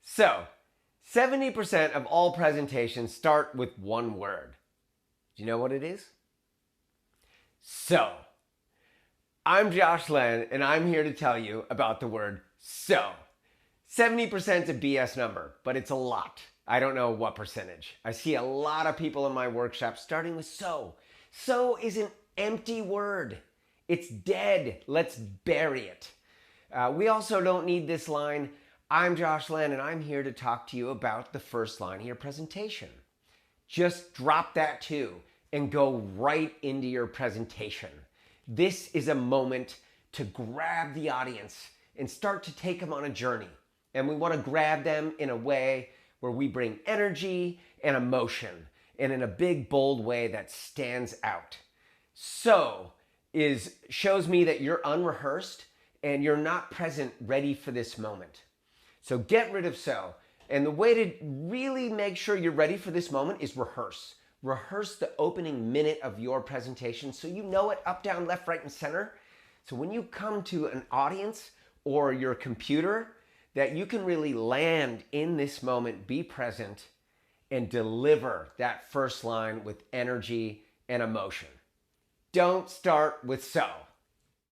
So, 70% of all presentations start with one word. Do you know what it is? So. I'm Josh Lenn, and I'm here to tell you about the word so. 70% is a BS number, but it's a lot. I don't know what percentage. I see a lot of people in my workshop starting with so. So is an empty word. It's dead. Let's bury it. We also don't need this line, I'm Josh Lenn, and I'm here to talk to you about the first line of your presentation. Just drop that too and go right into your presentation. This is a moment to grab the audience and start to take them on a journey. And we want to grab them in a way where we bring energy and emotion and in a big, bold way that stands out. So shows me that you're unrehearsed and you're not present, ready for this moment. So get rid of so. And the way to really make sure you're ready for this moment is rehearse. Rehearse the opening minute of your presentation so you know it up, down, left, right, and center. So when you come to an audience or your computer, that you can really land in this moment, be present, and deliver that first line with energy and emotion. Don't start with so.